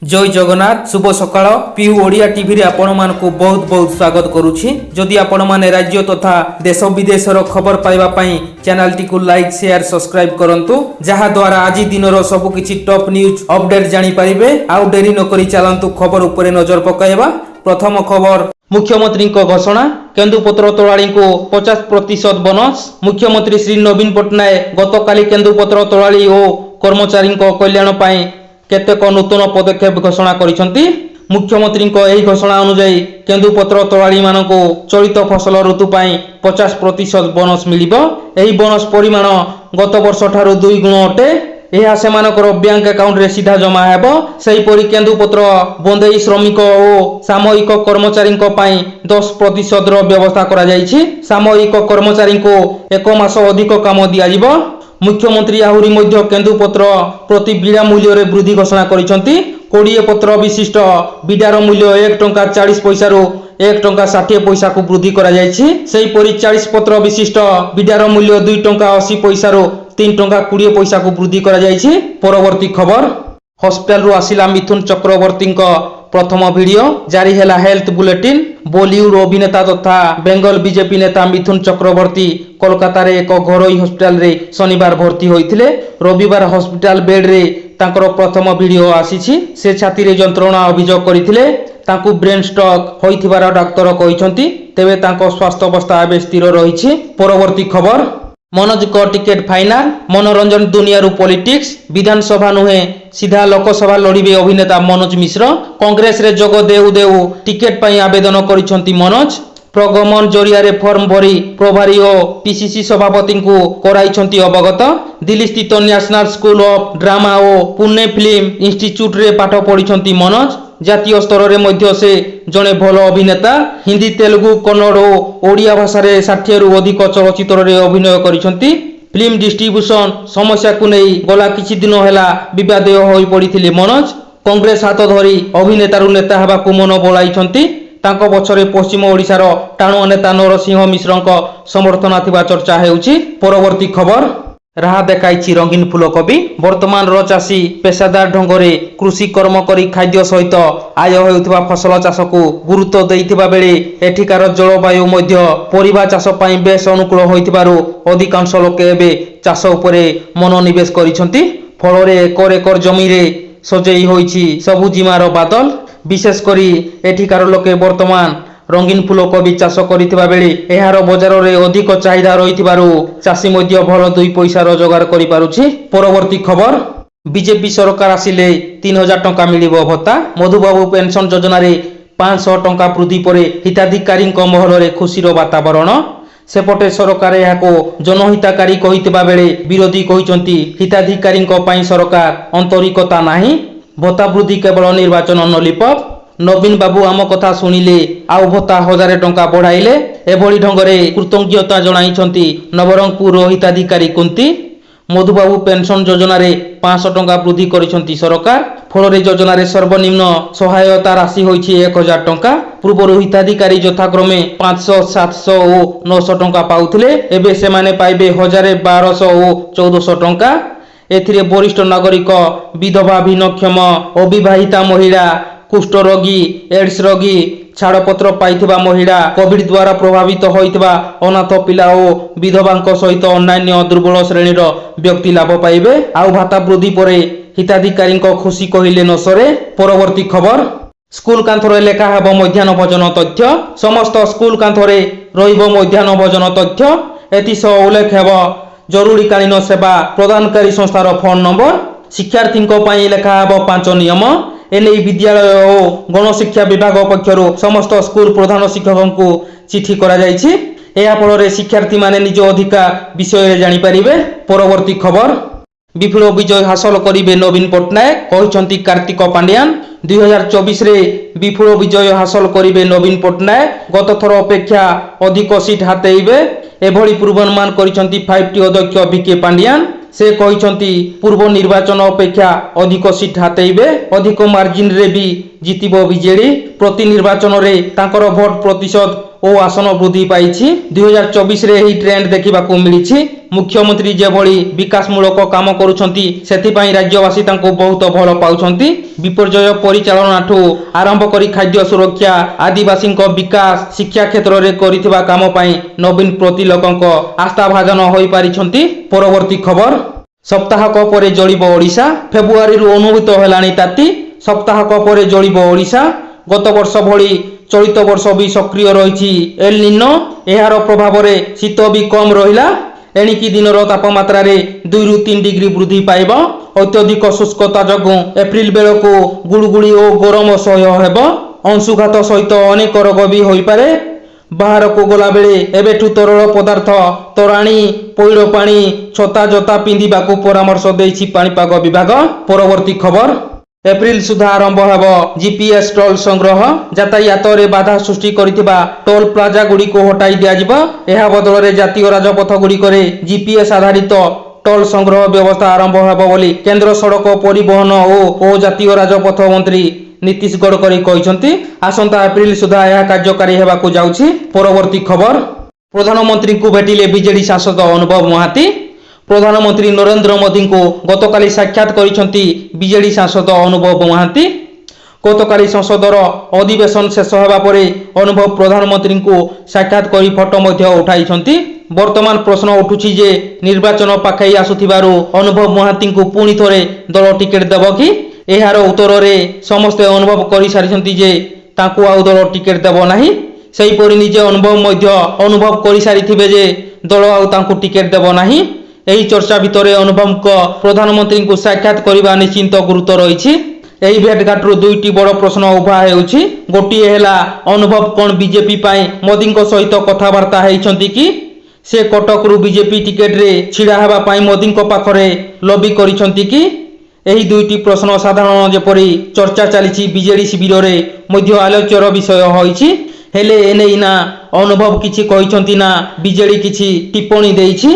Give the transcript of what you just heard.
जय जगन्नाथ शुभ सकाळ PU Odia TV रे आपण मानकु बहुत बहुत स्वागत करूछि। जदि आपण माने राज्य तथा देश विदेशर खबर पाइबा पई चैनल टी को लाइक शेयर सब्सक्राइब करंतु जहा द्वारा आज दिनर सब किछि टॉप न्यूज अपडेट जानि परिबे। आउ डेरी न करी चलंतु खबर उपरे नजर पकाइबा। प्रथम खबर मुख्यमंत्री को घोषणा केन्दुपत्र तोलाड़ी को 50% बोनस। मुख्यमंत्री श्री नवीन पट्टनायक गतकाली केन्दुपत्र तोलाड़ी और कर्मचारी कल्याण पाई केतेक नूतन पदक्षेप घोषणा करिसेंती। मुख्यमंत्री यही घोषणा अनुसार केन्दुपत्र तोलाड़ी मानक चलित फसल ऋतु पाई 50% बोनस मिलिबो। एही बोनस परिमाण गत वर्ष ठारू 2 गुण अटे। यह सेमानकर बैंक अकाउंट रे सीधा जमा हेबो। सेहीपरि केन्दुपत्र बंदेई श्रमिक और सामयिक कर्मचारी पाई 10% रो व्यवस्था करा जायछि। सामयिक कर्मचारी को 1 मास अधिक काम दिया जिवो। मुख्यमंत्री आहुरी मध्य केन्दुपत्र प्रति बिड़ा मूल्य रे वृद्धि घोषणा करिसेंती। 20 पत्र विशिष्ट बिडार मूल्य 1 टंका 40 पैसा रु 1 टंका 60 पैसा को वृद्धि करा जायछि। सेहीपरि 40 पत्र विशिष्ट बिडार मूल्य 2 टंका 80 पैसा रु 3 टंका 20 पैसा को वृद्धि करा जायछि। परवर्ती खबर हॉस्पिटल रु आसिला मिथुन चक्रवर्ती प्रथम वीडियो जारी हैला हेल्थ बुलेटिन। बॉलीवुड अभिनेता तथा बेंगल बीजेपी नेता मिथुन चक्रवर्ती कोलकाता रे एक घरोई हॉस्पिटल रे शनिवार भर्ती होइथिले। रविवार हॉस्पिटल बेड रे तांकर प्रथम वीडियो आसीछि। से छाती रे जंत्रणा अभियोग करिथिले। तांकु ब्रेन स्ट्रोक होइथिबार डाक्टर कहिसंती। तेबे तांको स्वास्थ्य अवस्था एबे स्थिर रहिछि। परवर्ती खबर मनोज को टिकेट फाइनल। मनोरंजन दुनिया रु पॉलिटिक्स विधानसभा नुहे सीधा लोकसभा लड़िबे अभिनेता मनोज मिश्र। कांग्रेस रे जोग देउ देउ टिकेट पई आवेदन करिसंती मनोज। प्रगमन जरिया रे फॉर्म भरी प्रभारी और पीसीसी सभापति को कराइछंती अवगत। दिल्ली स्थित नेशनल स्कूल ऑफ ड्रामा और पुणे फिल्म इंस्टीट्यूट रे पाठ पढ़िछंती मनोज। जातीय स्तर रे मध्य से जने भल अभिनेता। हिंदी तेलुगु कन्नड़ और ओडिया भाषा रे 60 रु अधिक चलचित्र रे अभिनय करिसंती। फिल्म डिस्ट्रीब्यूशन समस्या को नहीं गला किछि दिन हैला विवादय होई पड़िथिले मनोज। कांग्रेस हाथ धरी अभिनेतारू नेता हेबाकू मन बळाइछंती। तांको पछरे पश्चिम ओडिशार टाणुआ नेता नरसिंह मिश्रଙ୍କ समर्थन थिबा चर्चा हेउछि। परवर्ती खबर राह देखाइछि रंगीन फूलकोबी। वर्तमान चाषी पेशादार ढंगरे कृषि कर्म करी खाद्य सहित आय हेउथिबा फसल चाष को गुरुत्व देइथिबा बेले एठिकार जलवायु मध्य परिबा चाष पई बेस अनुकूल होइथिबारु अधिकांश लोके एबे चाष उपरे मनोनिवेश करिसंती। फलरे एकर एकर जमी रे सजेई होइछि सबुजिमार बादल। विशेष करी एठिकार लोके वर्तमान रंगीन फूलकोबी चाष करिथिबा बेले एहार बजार रे अधिक चाहिदा रहिथिबारु चाषी मध्य भल 2 पैसा रोजगार करि पारुछि। परवर्ती खबर बीजेपी सरकार आसिले 3000 टंका मिलिबो भत्ता। मधुबाबू पेंशन योजना रे 500 टंका वृद्धि परे हिताधिकारी महल रे खुशीर वातावरण। सेपटे सरकार याको जनहितकारी कहितबा बेले विरोधी कहिसंती हिताधिकारी पई सरकार आंतरिकता नाही। भत्ता वृद्धि केवल निर्वाचन नलिपप। नवीन बाबू आम कथा शुणिले आउ भत्ता 1000 टंका बढ़ाइले। एभली ढंगरे कृतज्ञता जणाइछंती नवरंगपुर हिताधिकारी कुंती। मधुबाबू पेंशन योजना रे 500 टंका वृद्धि करिसंती सरकार। फल योजना रे सर्वनिम्न सहायता राशि होइछि 1000 टंका। पूर्व हिताधिकारी यथाक्रमे 500, 700 और 900 टंका पाउथिले। एबे सेमाने पाइबे 1000, 1200 और 1400 टंका। एथिरे वरिष्ठ नागरिक, विधवा, भिन्नक्षम, अविवाहिता महिला, कुष्ठ रोगी, एड्स रोगी, छाड़पत्र पाइथिबा महिला, कोविड द्वारा प्रभावित होइथिबा अनाथ पिला और विधवांक सहित अन्य दुर्बल श्रेणीर व्यक्ति लाभ पाइबे। आउ भाता वृद्धि परे हिताधिकारी खुशी कहिले न सरे। परवर्ती खबर स्कूल कांथरे लेखा हेब मध्याह्न भोजन तथ्य। समस्त स्कूल कांथरे रहिब मध्याह्न भोजन तथ्य। एतिसह उल्लेख हेब जरूरीकालीन सेवा प्रदानकारी संस्थार फोन नंबर। शिक्षार्थी लेखा हेब 5 नियम। एने विद्यालय और गणशिक्षा विभाग पक्षरु समस्त स्कूल प्रधान शिक्षकों को चिठी करा जायछि। एहा फल शिक्षार्थी माने निज अधिकार विषय जानि परिबे। परवर्ती खबर विपुल विजय हासिल करिबे नवीन पट्टनायक कहिसंती कार्तिक पांड्यान। 2024 रे विपुल विजय हासिल करिबे नवीन पट्टनायक। गत थर अपेक्षा अधिक सीट हातेइबे एभली पूर्वानुमान करिसंती 5T अध्यक्ष बीके पांड्यान। से कहिसंती पूर्व निर्वाचन अपेक्षा अधिक सीट हातेइबे। अधिक मार्जिन रे भी जितिबो बीजेडी। प्रति निर्वाचन रे तांकर भोट प्रतिशत और आसन वृद्धि पाइछि। 2024 रे एही ट्रेंड देखिबाकू मिलिछि। मुख्यमंत्री जेभଳି विकासमूलक काम करुछंती सेथिपाई राज्यवासी तांको बहुत भल पाउछंती। विपर्यय परिचालनाठू आरंभ करी खाद्य सुरक्षा आदिवासी विकास शिक्षा क्षेत्र में करिथिबा काम पाई नवीन प्रतिलोकंक आस्थाभाजन होई पारिछंती। परवर्ती खबर सप्ताहक परे जळिब ओडिशा फेब्रुआरी अनुभूत हेलाणी ताती सप्ताहक परे जळिब ओडिशा गत वर्ष भली चलित वर्ष भी सक्रिय रही एल निनो एहार प्रभाव में शीत भी कम रहिला एणिकी दिनर तापमात्रा 2 ରୁ 3 डिग्री वृद्धि पाइब अत्यधिक शुष्कता जगू एप्रिल बेलू गुड़गुड़ी और गरम सह्य हेब अंशुघात सहित अनेक रोग भी होई पारे। बाहर को गला बेले एबेठू तरल पदार्थ तोराणी पैड़ पानी छता जता पिंधिबा को परामर्श देछि पाणीपाग विभाग। परवर्ती खबर एप्रिल सुधा आरंभ हेब जीपीएस टोल संग्रह यातायात रे बाधा सृष्टि करिथिबा टोल प्लाजा गुडी को हटाई दिया जिवो एहा बदल रे जातीय राजपथ गुडी करे जीपीएस आधारित टोल संग्रह व्यवस्था आरंभ हेब बोली केंद्र सड़क परिवहन और जातीय राजपथ मंत्री नीतीश गडकरी कहिसंती। आसंता एप्रिल सुधा यह कार्यकारी हेबाकू जाउछि। परवर्ती खबर प्रधानमंत्री को भेटिले बीजेडी सांसद अनुभव महांती प्रधानमंत्री नरेंद्र मोदी को गतकाली साक्षात करिसंती बीजेडी सांसद अनुभव महांती। गतकाली संसदर अधिवेशन शेष हेबा परे अनुभव प्रधानमंत्री को साक्षात करी फोटो मध्य उठाइसंती। वर्तमान प्रश्न उठुछि जे निर्वाचन पाखई आसुथिबारु अनुभव महांती को पुणी थोरे दल टिकेट देबो कि एहार उत्तर रे समस्ते अनुभव करि सारिसंती जे तांकु आउ दल टिकेट देबो नाही। सेही परि निजे अनुभव मध्य अनुभव करि सारिथिबे जे दल आउ तांकु टिकेट देबो नाही। एही चर्चा भितरे अनुभव को प्रधानमंत्री को साक्षात करबा निश्चिंत गुरुत्व रहिछि। एही भेटघाटरू दुईटी बड़ प्रश्न उभा हेउछि। गोटिए हेला अनुभव कोन बीजेपी पाई मोदी को सहित कथावार्ता हेइछंती कि से कटक रु बीजेपी टिकेट रे छिड़ा हेबा पाई मोदी को पाखरे लॉबी करिछंती कि एही दुईटी प्रश्न साधारण जेपरि चर्चा चली बीजेडी शिविर रे मध्य आलोच्यर विषय होइछि। हेले एनेई ना अनुभव किछि कहिछंती ना बीजेडी किछि टिप्पणी देइछि।